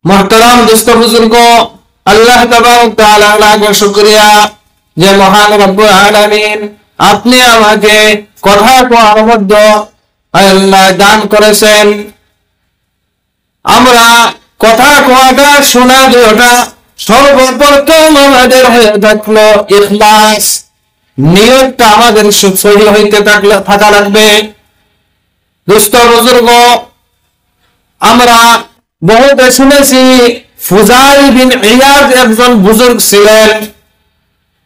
मोहतरम दोस्तों बुजुर्गो, अल्लाह तबारक ताआला का शुक्रिया যে মহান রব্বুল আলামিন আপনি আমাকে কথা কোয়ার মধ্যে আল্লাহ দান করেছেন। আমরা কথা কোয়াটা শোনা যেটা সর্বপ্রথম আমাদের হয়ে থাকলো ইখলাস, নিয়তটা আমাদের সহি হইতে থাকা লাগবে। দোস্ত বুজুর্গ, আমরা বহুত শুনেছি ফুজাইল বিন ইয়াদ একজন বুজুর্গ ছিলেন,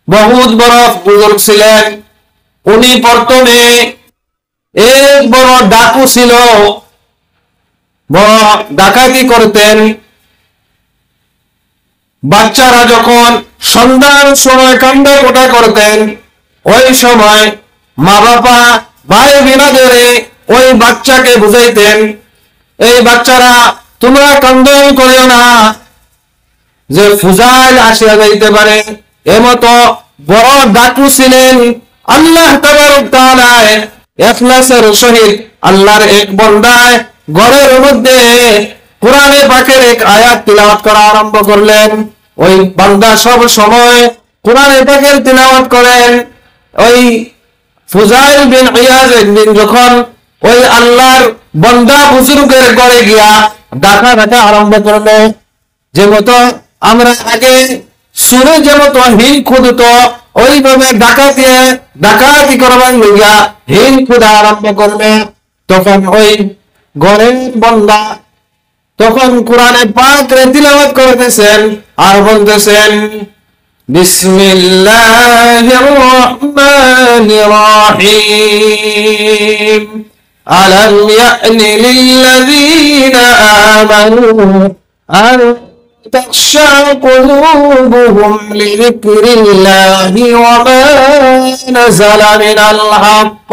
বহুত বড় বুজুর্গ ছিলেন। উনি প্রথমে এক বড় ডাকু ছিল, বড় ডাকাতি করতেন। বাচ্চারা যখন সন্ধ্যার সময় কান্না কোটা করতেন, ওই সময় মা বাবা ভাই বোনেরা ওই বাচ্চাকে বুঝাইতেন, এই বাচ্চারা তোমরা কান্দন করিও না, যে ফুজাইল আসিয়া যাইতে পারে। এমতো বড় ডাকু ছিলেন। আল্লাহ তাবারক তাআলা ইখলাসের সহিত আল্লাহর এক বান্দায় ঘরের মধ্যে কোরআনে পাকের এক আয়াত তিলাওয়াত করা আরম্ভ করলেন। ওই বান্দা সব সময় কোরআনে পাকের তিলাওয়াত করেন। ওই ফুজাইল বিন ইয়াদ একদিন যখন ওই আল্লাহর বান্দা বুজুর্গের ঘরে গিয়া ডাকা আরম্ভ করলো, যে মতো আমরা আগে সুরে যে মতো হিল খুদতো ওইভাবে ডাকাতি করবার লইয়া হিল খুদা আরম্ভ করবে। তখন ওই ঘরের বান্দা তখন কোরআনে পাক তিলাওয়াত করতেছেন আর বলতেছেন, বিসমিল্লাহির রহমানির রহিম, আলাম ইয়ানি লিল্লাযীনা আমানু আন تخشع قلوبهم لذكر الله وما نزل من الحق।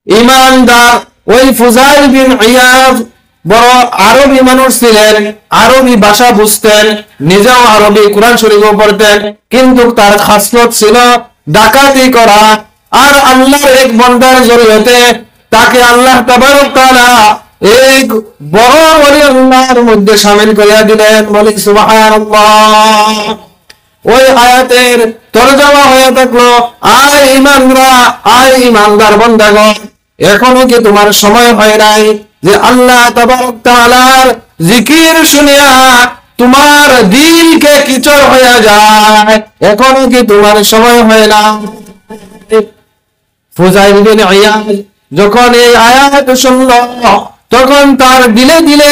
ইমানদার ওই ফুজাইল বিন ইয়াদ বড় আরবি মানুষ ছিলেন, আরবি ভাষা বুঝতেন, নিজেও আরবি কোরআন শরীফও পড়তেন, কিন্তু তার খাসলত ছিল ডাকাতি করা। আর আল্লাহর এক বান্দার জরিয়তে তাকে আল্লাহ তাবারক তাআলা এক বড় ওলি আল্লাহর মধ্যে শামিল করিয়া দিলেন। বলি সুবহানাল্লাহ। ওই আয়াতের তরজমা হয়ে থাকলো, আয় ঈমানরা, আয় ঈমানদার বান্দাগণ, এখনো কি তোমার সময় হয় নাই যে আল্লাহ তাবারক তাআলার জিকির শুনিয়া তোমার দিলকে কিচড় হয়ে যায়? এখনো কি তোমার সময় হয় না? ফুজাইল বিন ইয়াদ যখন এই আয়াত শুনল, তখন তার দিলে দিলে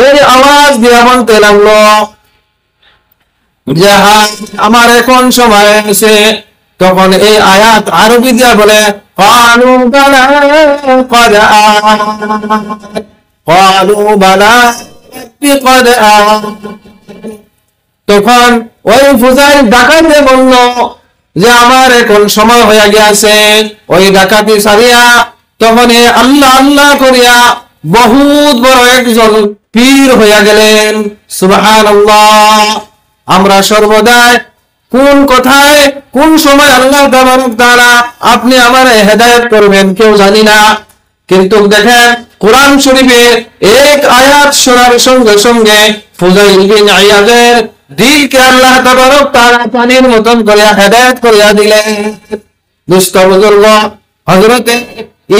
এই আওয়াজ দিয়া বলতে লাগলো যে আমার এখন সময় আছে। তখন এই আয়াত আরবি দিয়া বলে, ক্বালু বালা ক্বাদ ক্বালু বালা ক্বাদ। তখন ওই ফুজাইল ডাকাতে বলল যে আমার এখন সময় হয়ে গিয়েছে। ওই ডাকাতি সারিয়া তখন আল্লাহ আল্লাহ করিয়া বহুত বড় একজন পীর হইয়া গেলেন। সুবহানাল্লাহ। আমরা সর্বদাই কোন কথায় কোন সময় আল্লাহ তাবারক তাআলা আপনি আমার হেদায়েত করবেন কেউ জানি না, কিন্তু দেখেন কোরআন শরীফের এক আয়াত শোনার সঙ্গে সঙ্গে ফুজাইল বিন ইয়াদের দিলকে আল্লাহ তাবারক তাআলা পানির মতন করিয়া হেদায়েত করিয়া দিলেন। দুষ্ট বুজুর্গ, হযরতে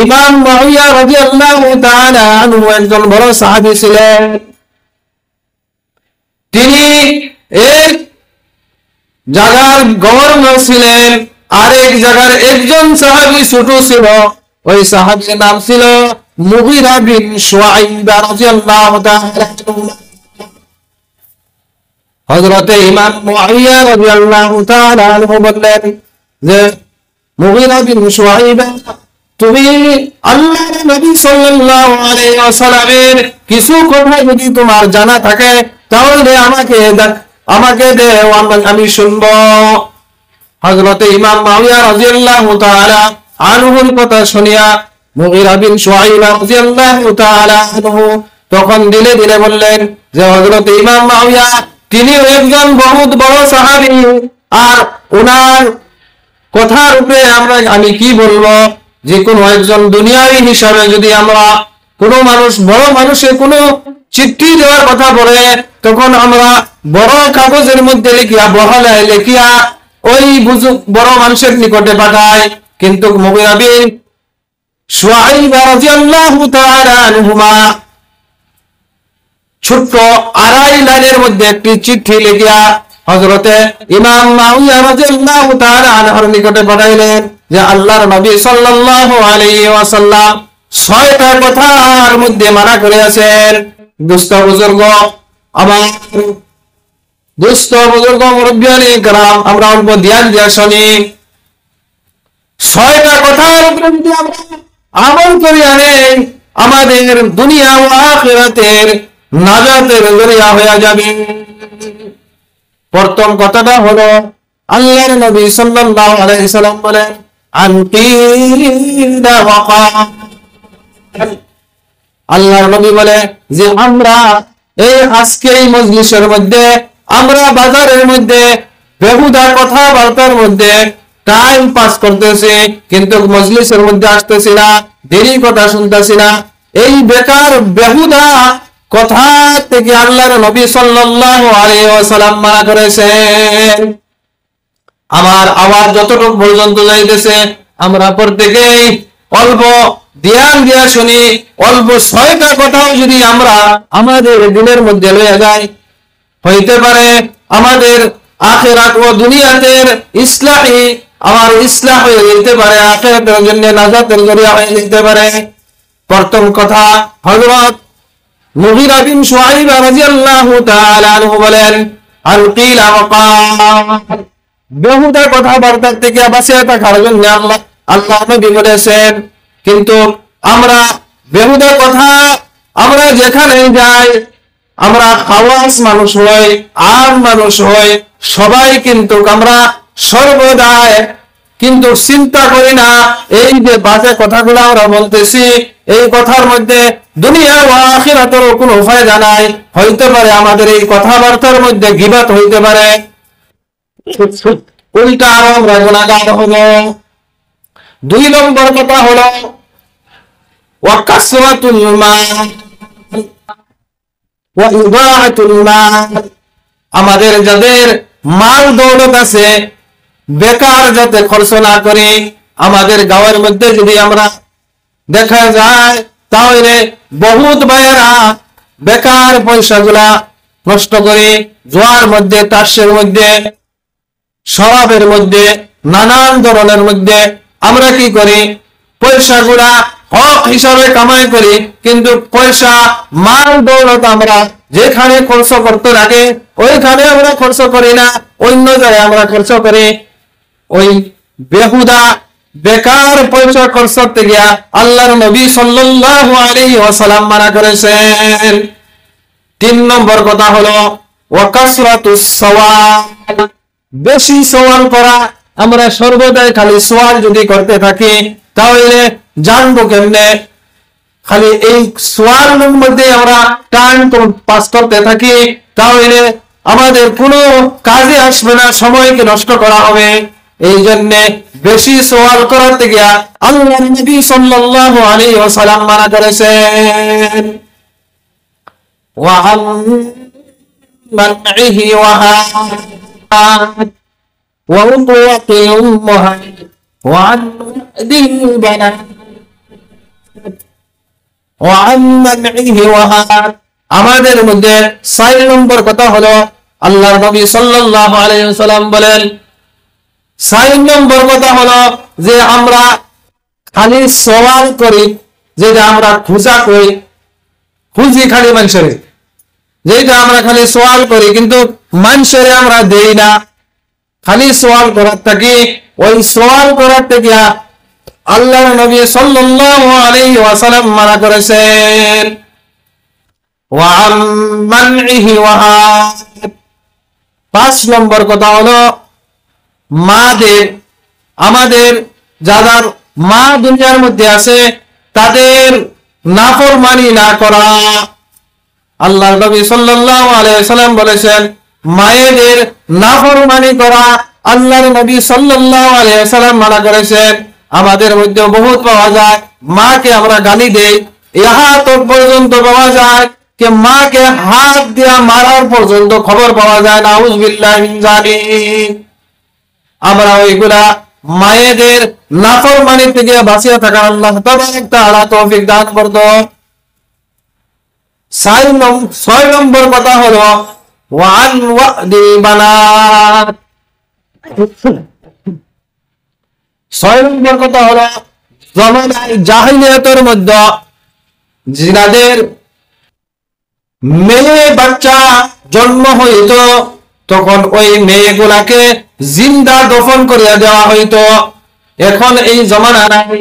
ইমাম মুআবিয়া রাদিয়াল্লাহু তাআলা আনহু একজন বড় সাহাবী ছিলেন। তিনি এক জায়গার গভর্নর ছিলেন, আরেক জায়গার একজন সাহাবী ছোট ছিল। ওই সাহাবীর নাম ছিল মুগীরা বিন শুআইবা রাদিয়াল্লাহু তাআলা। হযরতে ইমাম মুআবিয়া রাদিয়াল্লাহু তাআলা আনহু বললেন যে মুগীরা বিন শুআইবা, তুমি আল্লাহর নবী সাল্লাল্লাহু আলাইহি ওয়াসাল্লামের কিছু কথা যদি তোমার জানা থাকে তাহলে আমাকে দাও, আমি শুনবো। হযরতে ইমাম মুআবিয়া রাদিয়াল্লাহু তাআলা আনহুর কথা শুনিয়া মুগীরা বিন শুআইবা রাদিয়াল্লাহু তাআলা আনহু তখন দিলে দিলে বললেন যে হযরতে ইমাম মুআবিয়া তিনি একজন বহুত বড় সাহাবী, আর ওনার কথার উপরে আমি কি বলবো, যে কোনো একজন দুনিয়াবী হিসাবে যদি আমরা কোনো মানুষ বড় মানুষের কোনো চিঠি দেওয়ার কথা বলে তখন আমরা বড় কাগজের মধ্যে লিখিয়া বহলায় লিখিয়া ওই বড় মানুষের নিকটে পাঠায়। কিন্তু মুগিরা বিন শুআইব রাদিয়াল্লাহু তাআলা আনহুমা ছোট্ট 2.5 লাইনের মধ্যে একটি চিঠি লিখিয়া হযরতে ইমাম মুআবিয়া রাদিয়াল্লাহু তাআলা আনহুর নিকটে পাঠাইলেন যে আল্লাহর নবী সাল্লাল্লাহু আলাইহি ওয়াসাল্লাম 6টা কথার মধ্যে মানা করে আছেন। দুস্থ বুজুর্গ, আমার দুস্থ বুজুর্গ মুরব্বিয়ানি کرام, আমরা অল্প ধ্যান দিয়ে শুনি। 6টা কথার উপরে যদি আমরা আমল করি আনে আমাদের দুনিয়া ও আখিরাতের নাজাতের জরিয়া হয়ে যাবে। প্রথম কথাটা হলো আল্লাহর নবী সাল্লাল্লাহু আলাইহি সাল্লাম বলেন আনকিদা ওয়াকা। আল্লাহর নবী বলে যে আমরা এই আজকে এই মজলিসের মধ্যে আমরা বাজারের মধ্যে বেহুদা কথাবার্তার মধ্যে টাইম পাস করতেছি, কিন্তু মজলিসের মধ্যে আসতেছি না, দেরি কথা শুনতেছি না। এই বেকার বেহুদা কথা থেকে আল্লাহর নবী সাল্লাল্লাহু আলাইহি ওয়াসাল্লাম মানা করেছেন। আমার আওয়াজ যতটুকু পর্যন্ত যাইতেছে আমরা প্রত্যেকেই অল্প ধ্যান দিয়া শুনি। অল্প 6টা কথাও যদি আমরা আমাদের দিনের মধ্যে লইয়া যাই, হইতে পারে আমাদের আখিরাত ও দুনিয়াতের ইসলাহি আমার ইসলাহ হয়ে যেতে পারে, আখিরাতের জন্য নাজাতের জরিয়া হয়ে যেতে পারে। প্রথম কথা হযরত মুগিরা বিন শুআইব রাদিয়াল্লাহু তাআলা আনহু বলেন আল কিলা ওয়া কাল। বেহুদা কথাবার্তা থেকে বাঁচিয়ে থাকার জন্য আল্লাহ নবী বলেছেন। কিন্তু আমরা বেহুদা কথা আমরা যেখানে যাই, আমরা খাওয়াস মানুষ হই, আম মানুষ হই, সবাই কিন্তু আমরা সর্বদাই কিন্তু চিন্তা করি না এই যে বাজে কথাগুলো আমরা বলতেছি এই কথার মধ্যে দুনিয়া ও আখিরাতের কোনো ফায়দা নাই। হইতে পারে আমাদের এই কথাবার্তার মধ্যে গীবত হইতে পারে, উল্টা আরো আমরা গুনাহগার হব। 2 নম্বর কথা হলো ওয়া কাসরাতুল মাল ওয়া ইদাআতুল মাল। আমাদের যাদের মাল দৌলত আছে বেকার যাতে খরচ না করি। আমাদের গাঁয়ের মধ্যে যদি আমরা দেখা যায় তাহলে বহুত ভাইয়েরা বেকার পয়সাগুলা নষ্ট করে জোয়ার মধ্যে, তাসের মধ্যে, শরাবের মধ্যে, নানান ধরনের মধ্যে আমরা কি করি পয়সাগুলা হক হিসাবে কামাই করি, কিন্তু পয়সা মাল দৌলত আমরা যেখানে খরচ করতে লাগে ওইখানে আমরা খরচ করি না, অন্য জায়গায় আমরা খরচ করি। ওই বেহুদা বেকার পয়সা খরচ করতে গিয়া আল্লাহর নবী সাল্লাল্লাহু আলাইহি ওয়াসাল্লাম মানা করেছেন। 3 নম্বর কথা হলো ওয়া কাসরাতুস সওয়াল। বেশি সওয়াল করা। আমরা সর্বদাই খালি সওয়াল যদি করতে থাকি তাহলে জানবো কেমনে? খালি এই সওয়ালের মধ্যে আমরা টাইম পাস করতে থাকি তাহলে আমাদের কোনো কাজে আসবে না, সময়কে নষ্ট করা হবে। এই জন্য বেশি সওয়াল করতে গিয়া আল্লাহর নবী সাল্লাল্লাহু আলাইহি ওয়াসাল্লাম মানা করেছেন। ওয়া মানইহি ওয়া ওয়া উকুওয়াতিল উম্মাহাত ওয়া আদিল বানাত ওয়া মানইহি ওয়া আমাদের মধ্যে 4 নম্বর কথা হলো আল্লাহর নবী সাল্লাল্লাহু আলাইহি ওয়াসাল্লাম বলেন 4 নম্বর কথা হলো যে আমরা খালি সওয়াল করি, যেটা আমরা খুঁজা করি, খুঁজি খালি মানুষের, যেটা আমরা খালি সওয়াল করি কিন্তু মানুষের আমরা দেই না, খালি সওয়াল করার থাকি। ওই সওয়াল করার থেকে আল্লাহর নবী সাল্লাল্লাহু আলাইহি ওয়াসাল্লাম মানা করেছেন। ওয়া মানইহি ওয়া 5 নম্বর কথা হলো মাদের, আমাদের যাদের মা দুনিয়ার মধ্যে আছে তাদের নাফরমানি না করা। আল্লাহর নবী সাল্লাল্লাহু আলাইহি ওয়াসাল্লাম বলেছেন মায়েদের নাফরমানি করা আল্লাহর নবী সাল্লাল্লাহু আলাইহি ওয়াসাল্লাম মানা করেছেন। আমাদের মধ্যে বহুত পাওয়া যায় মাকে আমরা গালি দেই, ইহা তো পর্যন্ত পাওয়া যায় কে মাকে হাত দিয়া মারার পর্যন্ত খবর পাওয়া যায় না। আউযুবিল্লাহি মিন যালিক। আমরা ওইগুলা মায়েদের নাফরমানি থেকে বাঁচিয়ে থাকার আল্লাহ তাবারক তাআলা তৌফিক দান করুন। 6 নম্বর কথা হলো ওয়ান ওয়াদি বানাত। 6 নম্বর কথা হলো জামানায় জাহিলিয়াতের মধ্যে জিনাদের মেয়ে বাচ্চা জন্ম হইত, তখন ওই মেয়েগুলাকে জিন্দা দফন করিয়া দেওয়া হইতো। এখন এই জমানা নাই,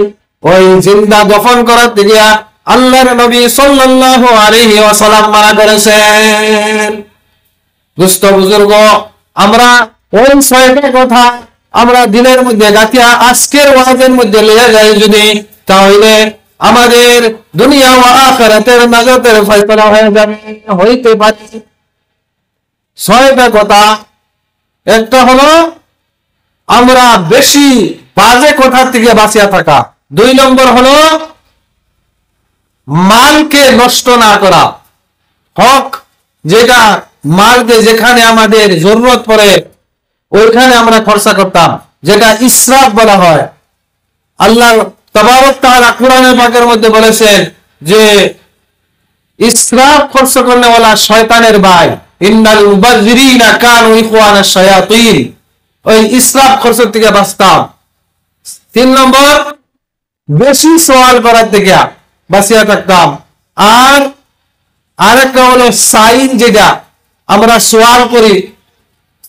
ওই জিন্দা দফন করার দিকে আল্লাহর নবী সাল্লাল্লাহু আলাইহি ওয়াসাল্লাম মানা করেছেন। দুস্থ বুজুর্গ, আমরা ওই 6টা কথা আমরা দিনের মধ্যে গাতিয়া আজকের ওয়াজের মধ্যে লিয়ে যাই যদি, তাহলে আমাদের দুনিয়া ও আখিরাতের নাজাতের ফয়সালা হয়ে যাবে, হইতে পারে। 6টা কথা, একটা হলো আমরা বেশি বাজে কথা থেকে বাঁচিয়া থাকা। 2 নম্বর হলো মালকে নষ্ট না করা। হক যেটা মালকে যেখানে আমাদের জরুরত পড়ে ওইখানে আমরা খরচা করতাম, যেটা ইসরাফ বলা হয়। আল্লাহ তাবারক তাআলা কোরআনে পাকের মধ্যে বলেছেন যে ইসরাফ খরচ করলে ওয়ালা শয়তানের ভাই, ইন্নাল মুবাযযিরিনা কানু ইখওয়ানাশ শায়াতিন। ওই ইসরাফ খরচ থেকে বাঁচতাম। 3 নম্বর বেশি সওয়াল করার থেকে বাঁচিয়া থাকতাম। আর আরেকটা হলো সাইন, যেটা আমরা সওয়াল করি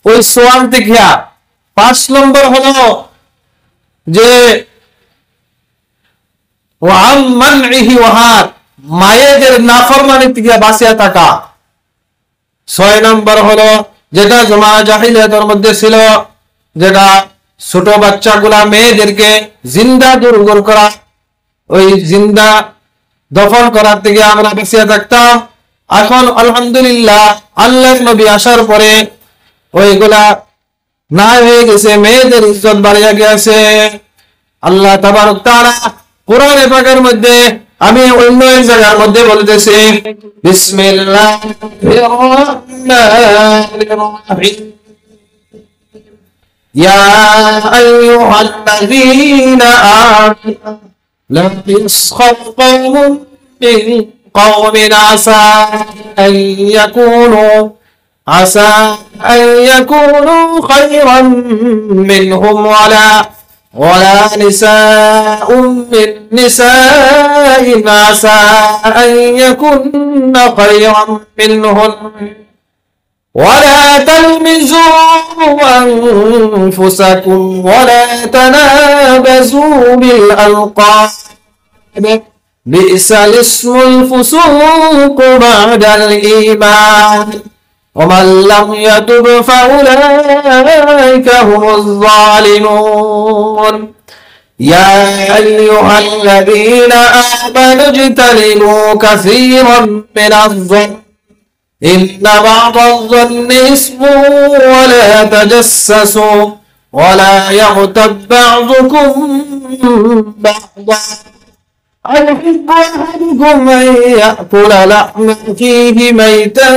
ওই সওয়াল থেকে। 5 নম্বর হলো যে মায়েদের নাফরমানি থেকে বাঁচিয়া থাকা। 6 নম্বর হলো যেটা জমানা জাহিলিয়াতের মধ্যে ছিল, যেটা ছোট বাচ্চাগুলা মেয়েদেরকে জিন্দা দুর্গর করা, ওই জিন্দা দফন করার থেকে আমরা বাঁচিয়া থাকতাম। এখন আলহামদুলিল্লাহ আল্লাহর নবী আসার পরে ওইগুলা না হয়ে গেছে, মেয়েদের ইজ্জত বাড়িয়া গেছে। আল্লাহ তাবারক তাআলা কোরআনে পাকের মধ্যে, আমি অন্য এক জায়গার মধ্যে বলতেছি, বিসমিল্লাহির রাহমানির রাহিম, ইয়া আইয়ুহাল্লাযীনা আমানু লা ইয়াসখার কওমুন মিন কওমিন আসা আন ইয়াকুনু খায়রান মিনহুম ولا نساء من نساء عسى أن يكن خيرا منهن ولا تلمزوا أنفسكم ولا تنابزوا بالألقاب بئس الاسم الفسوق بعد الإيمان ومن لم يتب فأولئك هم الظالمون يا أيها الذين آمنوا اجتنبوا كثيرا من الظن إن بعض الظن إثم ولا تجسسوا ولا يغتب بعضكم بعضا أيحب أحدكم أن يأكل لحم أخيه ميتا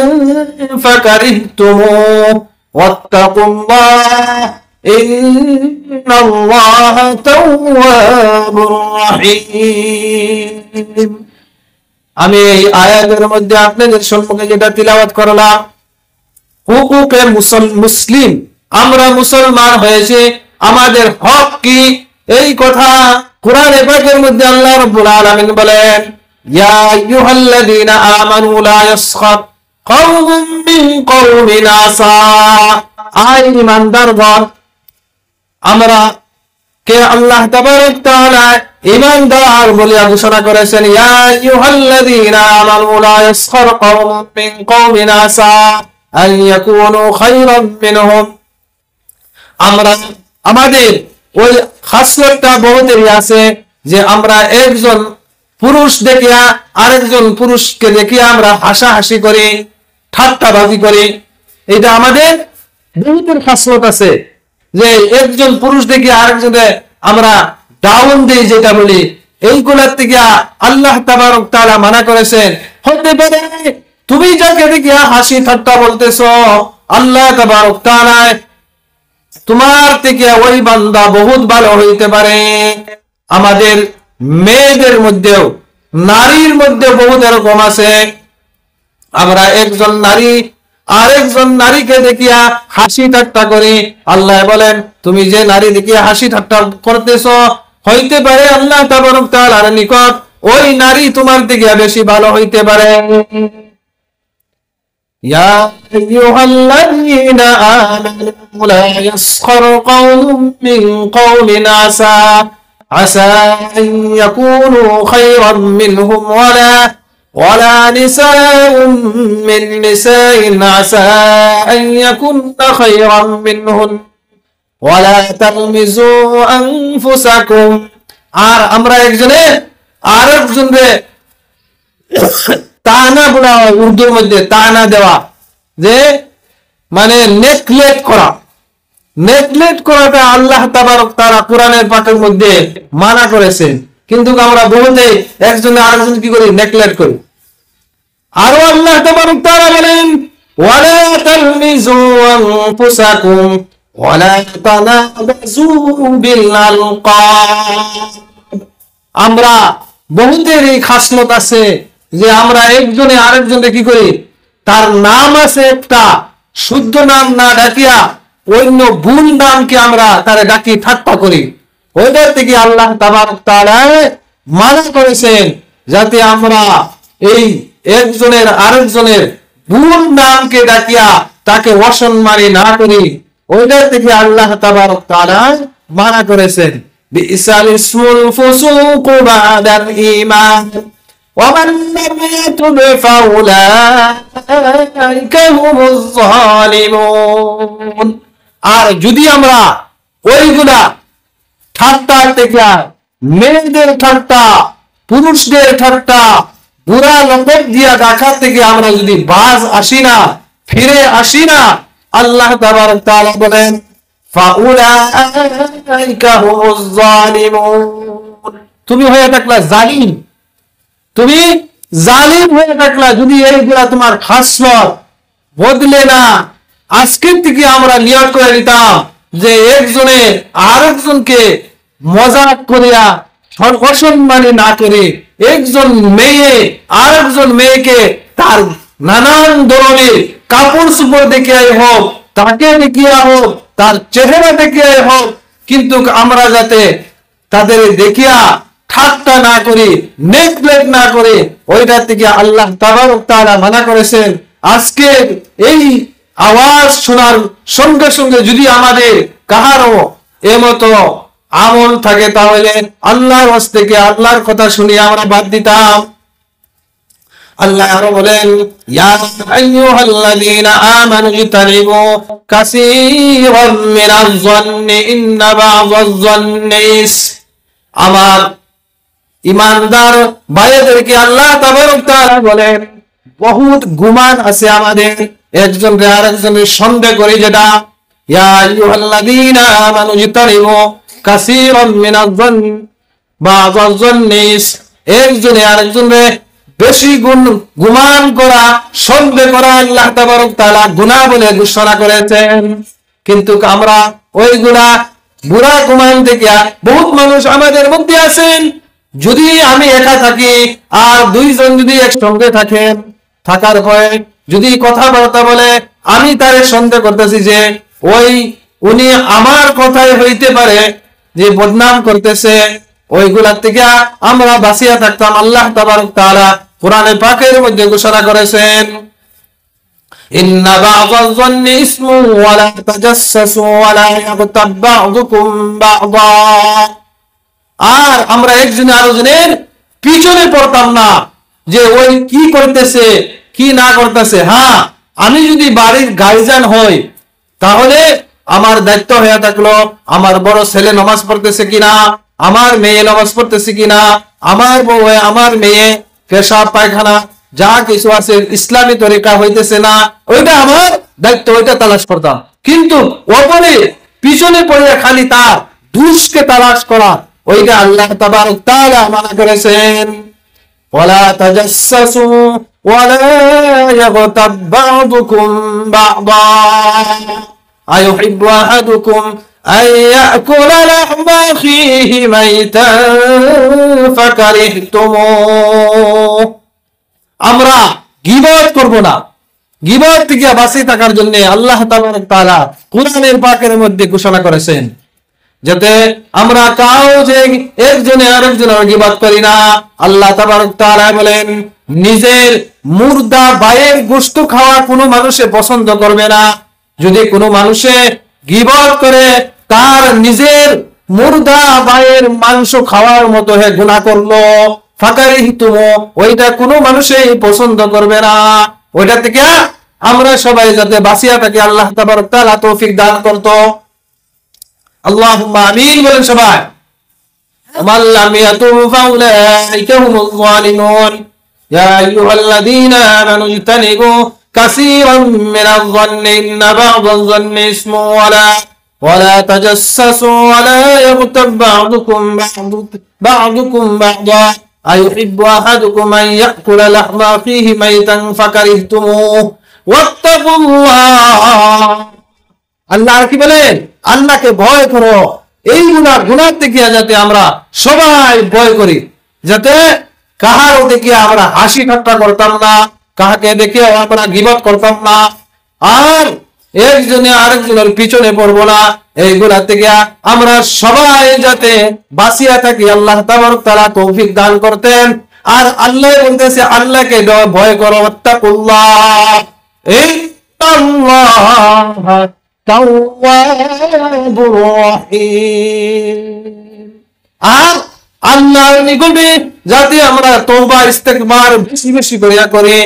فكرهتموه واتقوا الله إن الله تواب رحيم। আমি এই আয়াতের মধ্যে আপনাদের সম্মুখে যেটা তিলাওয়াত করলাম, হুকুকে মুসলিম, আমরা মুসলমান হয়েছে, আমাদের হক কি, এই কথা কোরআনে পাকের মধ্যে আল্লাহ রাব্বুল আলামিন বলেন, ইয়া আইয়ুহাল্লাযীনা আমানু লা ইয়াসখার কওমুম মিন কওমিন আসা। আয় ঈমানদারগণ, আমরা কে আল্লাহ তাবারক তাআলা ঈমানদার বলে ঘোষণা করেছেন, ইয়া আইয়ুহাল্লাযীনা আমানু লা ইয়াসখার কওমুম মিন কওমিন আসা আন ইয়াকুনু খায়রান মিনহুম। আমরা আমাদের ওই খাসলতটা বহুতেরই আছে যে আমরা একজন পুরুষ দেখিয়া আরেকজন পুরুষকে দেখিয়া আমরা হাসাহাসি করি, ঠাট্টাবাজি করি। এটা আমাদের বহুতের খাসলত আছে যে একজন পুরুষ দেখিয়া আরেকজনে আমরা ডাউন দিই, যেটা বলি। এইগুলার থেকে আল্লাহ তাবারক তাআলা মানা করেছেন। হতে পারে তুমি যাকে দেখিয়া হাসি ঠাট্টা বলতেছো, আল্লাহ তাবারক তাআলা তোমার থেকে ওই বান্দা বহুত ভালো হইতে পারে। আমাদের মেয়েদের মধ্যেও, নারীর মধ্যে বহুত এরকম আছে, আমরা একজন নারী আরেকজন নারীকে দেখিয়া হাসি ঠাট্টা করি। আল্লাহ বলেন তুমি যে নারী দেখিয়া হাসি ঠাট্টা করতেছ, হইতে পারে আল্লাহ তাবারক তাআলার নিকট ওই নারী তোমার থেকে বেশি ভালো হইতে পারে। ইয়া আইয়ুহাল্লাযীনা আমানু লা ইয়াসখার কওমুম মিন কওমিন আসা আন ইয়াকুনু খায়রাম মিনহুম ওয়ালা নিসাউম মিন নিসাইন আসা আন ইয়াকুননা খায়রাম মিনহুন ওয়ালা তালমিজু আনফুসাকুম। আর আমরা একজনে আরেকজনকে তানা বলা হয়, উর্দুর মধ্যে তানা দেওয়া, যে মানে নেগলেক্ট করা। নেগলেক্ট করাটা আল্লাহ তাবারক তাআলা কোরআনের পাঠের মধ্যে মানা করেছেন, কিন্তু আমরা বহুতে একজনে আরেকজন কি করি, নেগলেক্ট করি। আরো আল্লাহ তাবারক তাআলা বলেন ওয়ালা তালমিজু আনফুসাকুম ওয়ালা তানাবাজু বিল আলকাব। আমরা বহুতের এই খাসলত আছে যে আমরা একজনে আরেকজনে কি করি, তার নাম আছে একটা, শুদ্ধ নাম না ডাকিয়া অন্য ভুল নামকে আমরা তারে ডাকি ঠাট্টা করি। ওইটার থেকে আল্লাহ তাবারক তাআলা মানা করেছেন যাতে আমরা এই একজনের আরেকজনের ভুল নামকে ডাকিয়া তাকে অসম্মানী না করি। ওইটার থেকে আল্লাহ তাবারক তাআলা মানা করেছেন বিইসাল ইসমুল ফুসুকু বাদাল ঈমান ওয়া মান লাম ইয়াতুব ফাউলাইকা হুমুজ যালিমুন। আর যদি আমরা ওইগুলা ঠাট্টা থেকে, মেয়েদের ঠাট্টা, পুরুষদের ঠাট্টা, বুড়া লঙ্গট দিয়া দেখা থেকে আমরা যদি বাজ আসি না, ফিরে আসি না, আল্লাহ তাবারক তাআলা বলেন ফাউলাইকা হুমুজ যালিমুন। তুমি হয়ে থাকলা জালিম, তুমি জালিম হয়ে থাকলা যদি এইগুলা তোমার খাসলত বদলে না। আজকের থেকে আমরা নিয়ত করে নিতাম যে একজনে আরেকজনকে মজাক করিয়া অসম্মানী না করে, একজন মেয়ে আরেকজন মেয়েকে তার নানান ধরনের কাপড় চোপড় দেখিয়াই হোক, তাকে দেখিয়া হোক, তার চেহারা দেখিয়াই হোক, কিন্তু আমরা যাতে তাদের দেখিয়া ঠাট্টা না করি, নেগলেক্ট না করে, ওইটা থেকে আল্লাহ তাবারক তাআলা মানা করেছেন। আজকে এই আওয়াজ শোনার সঙ্গে সঙ্গে যদি আমাদের কাহারও এমতো আমল থাকে তাহলে আল্লাহর ওয়াজ থেকে আল্লাহর কথা শুনিয়ে আমরা বাদ দিতাম। আল্লাহ আরো বলেন ইয়া আইয়ুহাল্লাযীনা আমানু ইজতানিবু কাসীরাম মিনাজ যান্নি ইন্না বা'যাজ যান্নি। আমার ইমানদার ভাইদেরকে আল্লাহ তাবারক তাআলা বলেন বহুত গুমান আছে আমাদের, একজন আরেকজনের সন্দেহ করি, যেটা ইয়া আইয়ুহাল্লাযীনা আমানু ইজতানিবু কাসীরাম মিনাজ যান্নি বা'যাজ যান্নি। একজনে আরেকজনের বেশি গুমান করা, সন্দেহ করা আল্লাহ তাবারক তাআলা গুনাহ বলে ঘোষণা করেছেন। কিন্তু আমরা ওইগুলা বুড়া গুমান থেকে বহুত মানুষ আমাদের মধ্যে আছেন, যদি আমি একা থাকি আর দুইজন যদি একসঙ্গে থাকেন, থাকার পরে যদি কথাবার্তা বলে আমি তারে সন্দেহ করতেছি যে উনি আমার কথাই হইতে পারে যে বদনাম করতেছে, ওইগুলার থেকে আমরা বাঁচিয়া থাকতাম। আল্লাহ তাবারক তাআলা কোরআনে পাকের মধ্যে ঘোষণা করেছেন ইন্না বা'যাজ যান্নি ইসমু ওয়া লা তাজাসসু ওয়া লা ইয়াগতাব বা'যুকুম বা'যা। আর আমরা একজন আরেকজনের পিছনে পড়তাম না যে ওই কি করতেছে কি না করতেছে। হ্যাঁ, আমি যদি বাড়ির গার্জিয়ান হই তাহলে আমার দায়িত্ব হয়ে থাকলো আমার বড় ছেলে নামাজ পড়তেছে কিনা, আমার মেয়ে নামাজ পড়তেছে কিনা, আমার বউ আমার মেয়ে পেশাব পায়খানা যা কিছু আছে ইসলামী তরিকা হইতেছে না, ওইটা আমার দায়িত্ব, ওইটা তালাশ করতাম। কিন্তু ওপরে পিছনে পড়ে খালি তার দুষ্কে তালাশ করা, ওইটা আল্লাহ তাবারক তাআলা মানা করেছেন ওয়ালা তাজাসসু ولا يغتب بعضكم بعضا أيحب أحدكم أن يأكل لحم أخيه ميتا فكرهتموه আমরা গীবত করব না। গীবত থেকে বাঁচে থাকার জন্য আল্লাহ তাআলা কোরআনের পাকের মধ্যে ঘোষণা করেছেন যাতে আমরা কাউ যে একজনে আরেকজনের গীবত করি না। আল্লাহ তাআলা বলেন নিজের মুর্দা ভাইয়ের গোশত খাওয়া কোনো মানুষে পছন্দ করবে না। যদি কোনো মানুষে গীবত করে তার নিজের মুর্দা ভাইয়ের মাংস খাওয়ার মতো হে গুনাহ করলো, ফাকারিহতুম, ওইটা কোনো মানুষই পছন্দ করবে না। ওইটা থেকে আমরা সবাই যাতে বাঁচিয়া থাকি আল্লাহ তাআলা তৌফিক দান করতো। আল্লাহুম্মা আমিন বলেন সবাই। ওয়ামান লাম ইয়াতুব ফাউলাইকা হুমুজ জালিমুন। ইয়া আইয়ুহাল্লাযীনা আমানু ইজতানিবু কাসীরাম মিনায-যন্নি ইন্না বা'দায-যন্নি ইসমুন ওয়ালা তাজাসসাসু ওয়ালা ইয়াগতাব বা'দুকুম বা'দা আইয়ুহিব্বু আহাদুকুম আন ইয়াকুলা লাহমা আখিহি মাইতান ফাকারিহতুমুহু ওয়াত্তাকুল্লাহ। আল্লাহ কি বলেন? আল্লাহকে ভয় করো। এই গুনাহ থেকে যাতে আমরা সবাই ভয় করি, যাতে কাহার দেখে আমরা হাসি ঠাট্টা করতাম না, কাহাকে দেখে আমরা গীবত করতাম না, আর একজনে আরেকজনের পিছনে পড়বো না। এই গুনাহ থেকে আমরা সবাই যাতে বাঁচিয়া থাকি আল্লাহ তাআলা তৌফিক দান করতেন। আর আল্লাহ বলতেছে আল্লাহকে ভয় করো, ওয়াত্তাকুল্লাহ, ইন্নাল্লাহ তাওয়াবুর রহিম। আর আল্লাহর নিকটে যাতে আমরা তওবা ইস্তেগফার বেশি বেশি করি।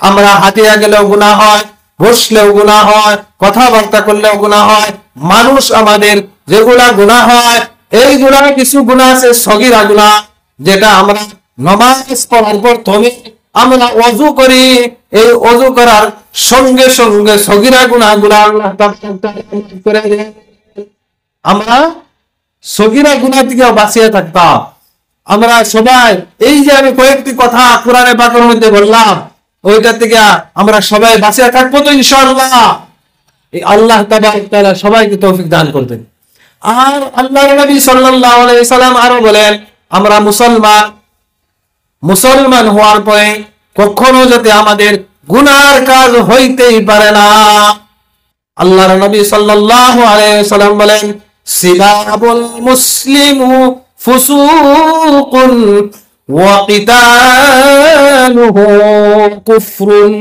আমরা হাঁটিয়া গেলেও গুনাহ হয়, বসলেও গুনাহ হয়, কথাবার্তা করলেও গুনাহ হয়। মানুষ আমাদের যেগুলা গুনাহ হয়, এই গুনাহ কিছু গুনাহ আছে সগীরা গুনাহ, যেটা আমরা নামাজ পড়ার পর আমরা ওযু করি, এই ওযু করার সঙ্গে সঙ্গে সগীরা গুনাহগুলো আল্লাহ তাআলা করে দেন। আমরা সগীরা গুনাহ থেকে বাঁচিয়ে থাকতাম। আমরা সবাই এই যে আমি কয়েকটি কথা কোরআনে পাকের মধ্যে বললাম, ওইটা থেকে আমরা সবাই বাঁচিয়ে থাকবো তো ইনশাআল্লাহ। এই আল্লাহ তাআলা সবাইকে তৌফিক দান করবেন। আর আল্লাহর নবী সাল্লাল্লাহু আলাইহি সাল্লাম আরো বলেন, আমরা মুসলমান হওয়ার পরে কখনো যাতে আমাদের গুনার কাজ হইতেই পারে না। আল্লাহর নবী সাল্লাল্লাহু আলাইহি সাল্লাম বলেন, সিবাবুল মুসলিমু ফুসুকুন ওয়া কিতালুহু কুফরুন।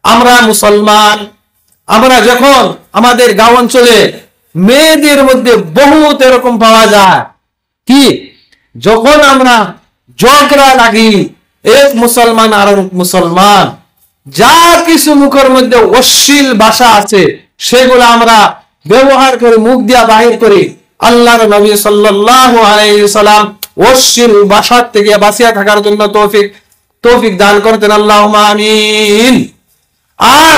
আমরা মুসলমান, আমরা যখন আমাদের গাঁও অঞ্চলে মেয়েদের মধ্যে বহুত এরকম পাওয়া যায় কি, যখন আমরা ঝগড়া লাগি এক মুসলমান আর মুসলমান, যা কিছু মুখের মধ্যে অশ্লীল ভাষা আছে সেগুলো আমরা ব্যবহার করে মুখ দিয়া বাহির করি। আল্লাহর নবী সাল্লাল্লাহু আলাইহি সাল্লাম অশ্লীল ভাষা থেকে বাঁচিয়া থাকার জন্য তৌফিক দান করতেন। আল্লাহুম্মা আমিন। আর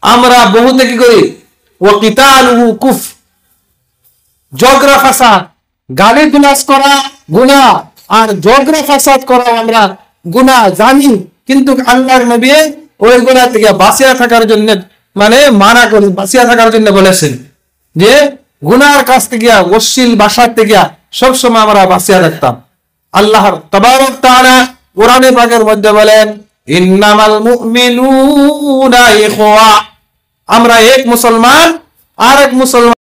আমরা বহুতে কি করি, ওয়া কিতালুহু কুফর, ঝগড়া ফাসাদ, গালি গালাজ করা গুনাহ, আর ঝগড়া ফাসাদ করা আমরা গুনাহ জানি, কিন্তু আল্লাহর নবী ওই গুনাহ থেকে বাঁচিয়া থাকার জন্য মানা করে বাঁচিয়া থাকার জন্য বলেছেন যে গুনাহর কাছ থেকে অশ্লীল ভাষার থেকে সবসময় আমরা বাঁচিয়া থাকতাম। আল্লাহর তাবারক তাআলা কোরআনে পাকের মধ্যে বলেন, ইন্নামাল মুমিনুনা ইখওয়া, আমরা এক মুসলমান আর এক মুসলমান